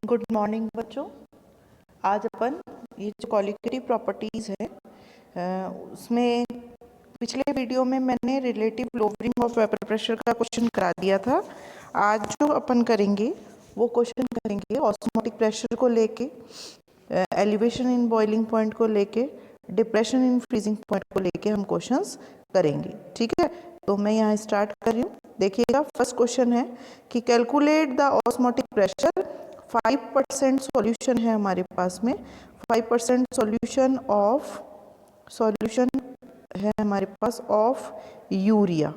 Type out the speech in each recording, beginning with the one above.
Good morning बच्चों। आज अपन ये जो कॉलिगेटिव प्रॉपर्टीज़ है उसमें पिछले वीडियो में मैंने relative lowering of vapour pressure का क्वेश्चन करा दिया था। आज जो अपन करेंगे वो क्वेश्चन करेंगे ऑस्मोटिक प्रेशर को लेके, एलिवेशन इन बॉइलिंग पॉइंट को लेके, डिप्रेशन इन फ्रीजिंग पॉइंट को लेके हम क्वेश्चंस करेंगे। ठीक है, तो मैं यहाँ स्टार्ट कर रही हूँ। देखिएगा, फर्स्ट क्वेश्चन है कि calculate the osmotic pressure. 5% solution है हमारे पास में। 5% सॉल्यूशन है हमारे पास ऑफ यूरिया।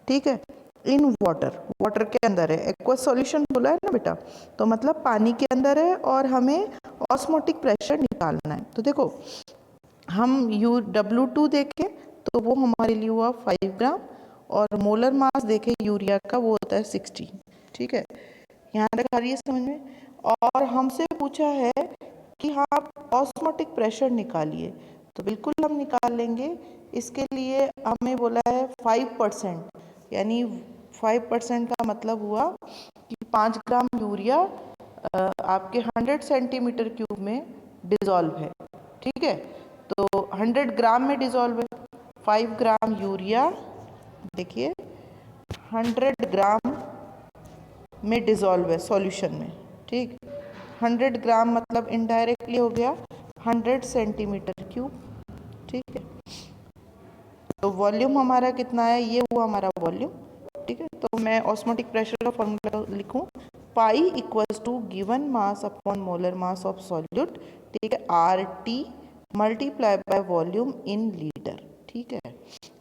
ठीक है, इन वाटर के अंदर है। एक्वस सॉल्यूशन बोला है ना बेटा, तो मतलब पानी के अंदर है और हमें ऑस्मोटिक प्रेशर निकालना है। तो देखो, हम W2 देखें तो वो हमारे लिए हुआ 5 ग्राम, और मोलर मास देखें यूरिया का वो होता है 60। ठीक है, यहाँ तक आ रही है समझ में। और हमसे पूछा है कि आप ऑस्मोटिक प्रेशर निकालिए, तो बिल्कुल हम निकाल लेंगे। इसके लिए हमें बोला है 5%, यानी 5% का मतलब हुआ कि 5 ग्राम यूरिया आपके 100 सेंटीमीटर क्यूब में डिज़ोल्व है। ठीक है, तो 100 ग्राम में डिज़ोल्व है। 5 ग्राम यूरिया, देखिए 100 ग्राम में डिज़ोल्व है सॉल्यूशन में। ठीक, 100 ग्राम मतलब इनडायरेक्टली हो गया 100 सेंटीमीटर क्यूब। ठीक है, तो वॉल्यूम हमारा कितना है, ये हुआ हमारा वॉल्यूम। ठीक है, तो मैं ऑस्मोटिक प्रेशर का फॉर्मूला लिखूं, pi equals to given mass upon molar mass of solute. ठीक है, RT multiply by volume in litre. ठीक है,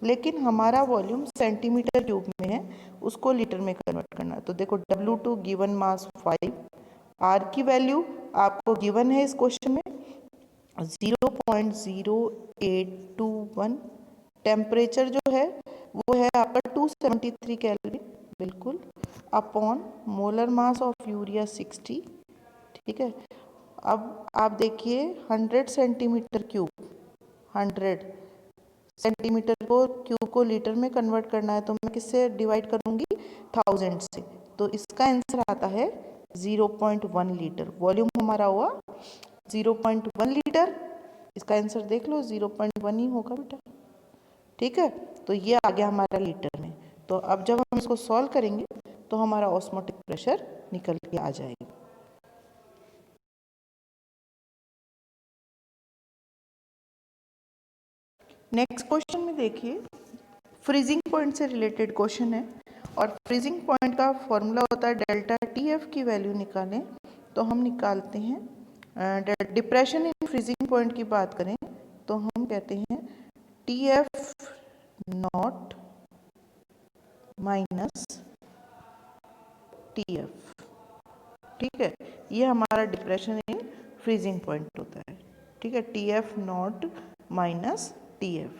लेकिन हमारा वॉल्यूम सेंटीमीटर क्यूब में है, उसको लीटर में कन्वर्ट करना है। तो देखो, W2 गिवन मास 5, R की वैल्यू आपको गिवन है इस क्वेश्चन में 0.0821। टेम्परेचर जो है वो है आपका 273 कैलोरी, बिल्कुल, upon molar mass of urea 60। ठीक है, अब आप देखिए 100 सेंटीमीटर क्यूब, 100 सेंटीमीटर को क्यूब को लीटर में कन्वर्ट करना है, तो मैं किससे डिवाइड करूंगी, 1000 से। तो इसका आंसर आता है 0.1 लीटर। वॉल्यूम हमारा हुआ 0.1 लीटर। इसका आंसर देख लो, 0.1 ही होगा बेटा। ठीक है, तो ये आ गया हमारा लीटर में। तो अब जब हम इसको सॉल्व करेंगे तो हमारा ऑस्मोटिक प्रेशर निकल के आ जाएगा। नेक्स्ट क्वेश्चन में देखिए, फ्रीजिंग पॉइंट से रिलेटेड क्वेश्चन है, और फ्रीजिंग पॉइंट का फॉर्मूला होता है डेल्टा TF की वैल्यू निकालें। तो हम निकालते हैं, डिप्रेशन इन फ्रीजिंग पॉइंट की बात करें तो हम कहते हैं TF नॉट माइनस TF। ठीक है, ये हमारा डिप्रेशन इन फ्रीजिंग पॉइंट होता है। ठीक है, TF नॉट माइनस TF।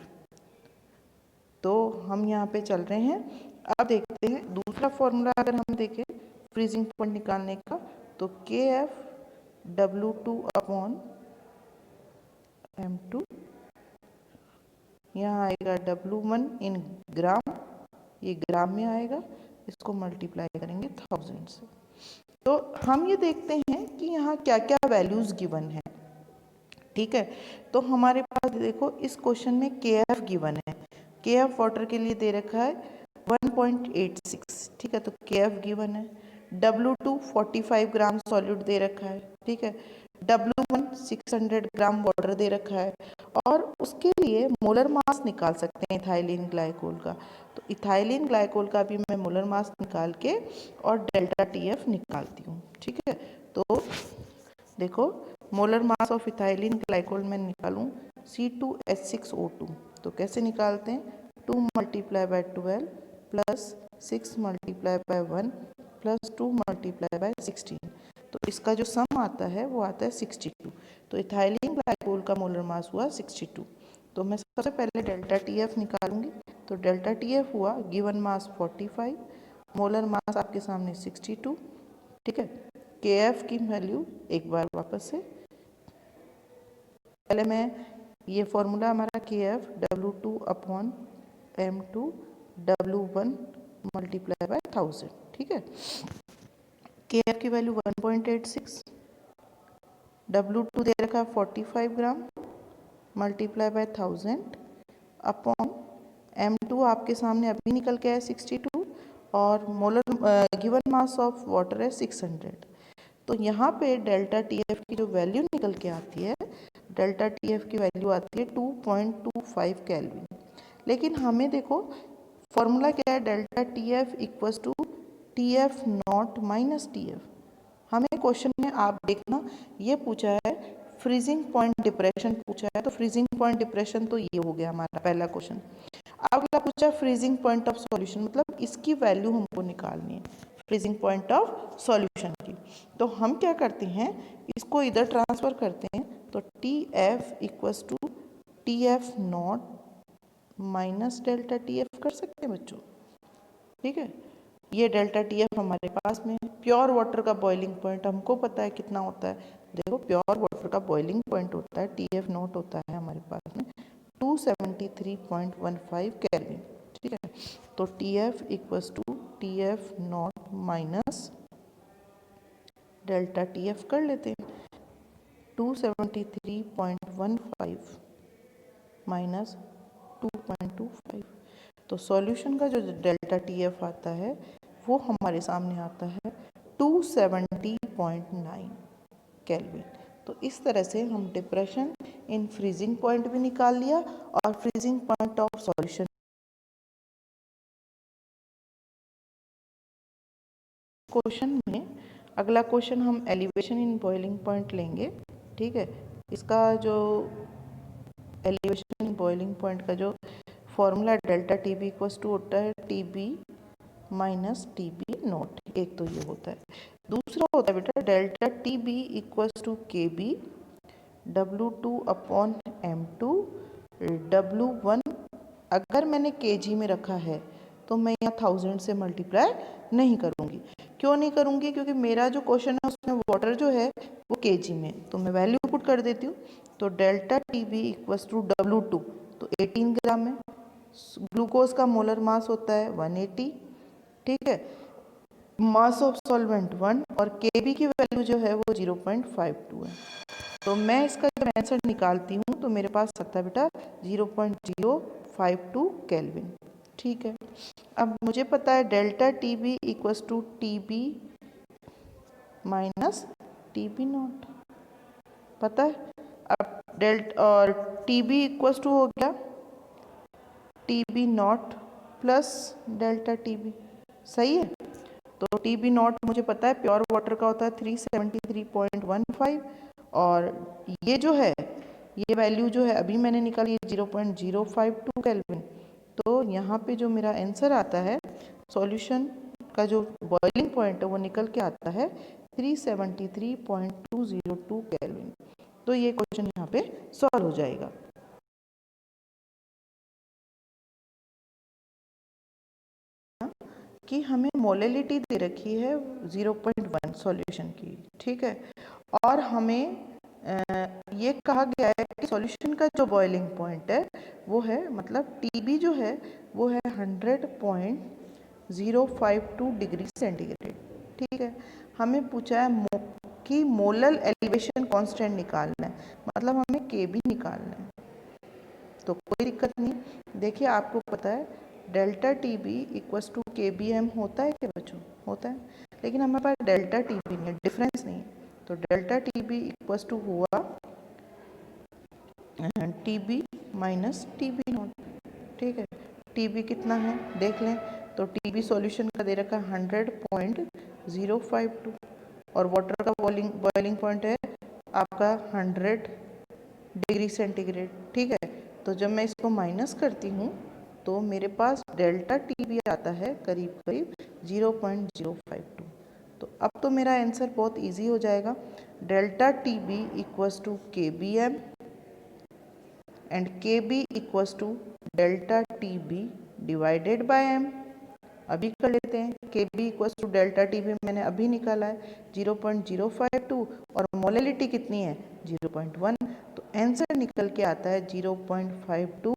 तो हम यहाँ पे चल रहे हैं। अब देखते हैं दूसरा फॉर्मूला, अगर हम देखें फ्रीजिंग पॉइंट निकालने का, तो KF W2 अपॉन M2, यहाँ आएगा W1 इन ग्राम, ये ग्राम में आएगा, इसको मल्टीप्लाई करेंगे 1000 से। तो हम ये देखते हैं कि यहाँ क्या क्या वैल्यूज़ गिवन है। ठीक है, तो हमारे पास देखो इस क्वेश्चन में KF गिवन है। KF वाटर के लिए दे रखा है 1.86। ठीक है, तो KF गिवन है। W2 45 ग्राम सॉल्यूट दे रखा है। ठीक है, W1 600 ग्राम वाटर दे रखा है, और उसके लिए मोलर मास निकाल सकते हैं इथाइलिन ग्लाइकोल का। तो इथाइलिन ग्लाइकोल का भी मैं मोलर मास निकाल के और डेल्टा TF निकालती हूँ। ठीक है, तो देखो, molar mass of ethylene glycol में निकालूं C2H6O2, तो कैसे निकालते हैं, 2 multiply by 12 plus 6 multiply by 1 plus 2 multiply by 16। तो इसका जो सम आता है वो आता है 62। तो इथाइलिन ग्लाइकोल का मोलर मास हुआ 62। तो मैं सबसे पहले डेल्टा TF निकालूंगी। तो डेल्टा TF हुआ गिवन मास 45, मोलर मास आपके सामने 62। ठीक है, KF की वैल्यू एक बार वापस से, पहले मैं ये फॉर्मूला हमारा KF W2 upon M2 W1 multiply by 1000। ठीक है, KF की वैल्यू 1.86, W2 दे रखा है 45 gram multiply by 1000 upon M2 आपके सामने अभी निकल के है 62 और molar given mass of water है 600। तो यहाँ पे डेल्टा TF की जो वैल्यू निकल के आती है, डेल्टा TF की वैल्यू आती है 2.25 केल्विन। लेकिन हमें देखो फॉर्मूला क्या है, delta TF equals to TF naught minus TF। हमें क्वेश्चन में आप देखना ये पूछा है फ्रीजिंग पॉइंट डिप्रेशन पूछा है, तो फ्रीजिंग पॉइंट डिप्रेशन तो ये हो गया हमारा पहला क्वेश्चन। अगला पूछा फ्रीजिंग पॉइंट ऑफ सॉल्यूशन, मतलब इसकी वैल्यू हमको निकालनी है फ्रीजिंग पॉइंट ऑफ सॉल्यूशन की। तो हम क्या करते हैं, इसको इधर ट्रांसफर करते हैं, तो TF equals to TF naught minus delta TF कर सकते हैं बच्चों, ठीक है। ये डेल्टा TF हमारे पास में प्योर वाटर का बॉइलिंग पॉइंट हमको पता है कितना होता है। देखो प्योर वाटर का बॉइलिंग पॉइंट होता है TF नॉट होता है हमारे पास में 273.15 केल्विन, ठीक है। तो TF equals to TF naught minus delta TF कर लेते हैं, 273.15 माइनस 2.25। तो सॉल्यूशन का जो डेल्टा TF आता है वो हमारे सामने आता है 270.9 केल्विन। तो इस तरह से हम डिप्रेशन इन फ्रीजिंग पॉइंट भी निकाल लिया और freezing point of solution. Question में अगला क्वेश्चन हम एलिवेशन इन बॉइलिंग पॉइंट लेंगे, ठीक है। इसका जो एलिवेशन इन बॉइलिंग पॉइंट का जो formula delta TB equals to होता है TB माइनस TB नॉट, एक तो ये होता है। दूसरा होता है बेटा delta TB equals to KB W2 upon M2 W1। अगर मैंने kg में रखा है तो मैं यहाँ 1000 से मल्टीप्लाई नहीं करूँगी। क्यों नहीं करूँगी, क्योंकि मेरा जो क्वेश्चन है उसमें वाटर जो है वो kg में, तो मैं वैल्यू पुट कर देती हूँ। तो delta TB equals to W2 तो 18 ग्राम है, ग्लूकोज का मोलर मास होता है 180, ठीक है। मास ऑफ सॉल्वेंट 1 और KB की वैल्यू जो है वो 0.52 है। तो मैं इसका जब आंसर निकालती हूँ तो मेरे पास सकता है बेटा 0.052 केल्विन, ठीक है। अब मुझे पता है delta TB equals to TB minus TB naught, पता है। अब डेल्टा और TB इक्वल्स टू हो गया TB not plus delta TB, सही है। तो TB नॉट मुझे पता है प्योर वाटर का होता है 373.15 और ये जो है ये वैल्यू जो है अभी मैंने निकाली है 0.052 केल्विन। तो यहाँ पे जो मेरा आंसर आता है सॉल्यूशन का जो बॉइलिंग पॉइंट है वो निकल के आता है 373.202 केल्विन। तो ये क्वेश्चन यहाँ पे सॉल्व हो जाएगा। कि हमें मोलेलिटी दे रखी है 0.1 सॉल्यूशन की, ठीक है। और हमें ये कहा गया है कि सॉल्यूशन का जो बॉइलिंग पॉइंट है वो है, मतलब TB जो है वो है 100.052 डिग्री सेंटीग्रेड, ठीक है। हमें पूछा है कि मोलल एलिवेशन कांस्टेंट निकालना है, मतलब हमें KB निकालना है। तो कोई दिक्कत नहीं, देखिए आपको पता है delta TB equals to KBM होता है क्या बच्चों, होता है। लेकिन हमारे पास डेल्टा TB नहीं है, डिफरेंस नहीं है। तो डेल्टा TB इक्वल्स टू हुआ TB माइनस TB नॉट, ठीक है। TB कितना है देख लें, तो TB सॉल्यूशन का दे रखा है 100.052 और वाटर का बॉइलिंग पॉइंट है आपका 100 डिग्री सेंटीग्रेड, ठीक है। तो जब मैं इसको माइनस करती हूँ तो मेरे पास डेल्टा TB आता है करीब करीब 0.052। तो अब तो मेरा आंसर बहुत इजी हो जाएगा। Delta TB equals to KBM and KB equals to delta TB divided by M। अभी कर लेते हैं, KB equals to delta TB मैंने अभी निकाला है 0.052 और मोलेलिटी कितनी है 0.1, तो आंसर निकल के आता है 0.52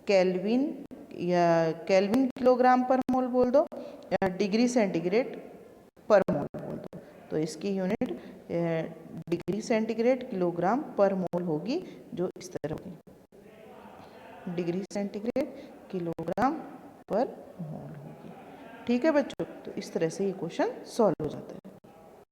केल्विन, या केल्विन किलोग्राम पर मोल बोल दो या डिग्री सेंटीग्रेड पर मोल बोल दो। तो इसकी यूनिट डिग्री सेंटीग्रेड किलोग्राम पर मोल होगी, जो इस तरह होगी, डिग्री सेंटीग्रेड किलोग्राम पर मोल होगी। ठीक है बच्चों, तो इस तरह से ये क्वेश्चन सॉल्व हो जाता है।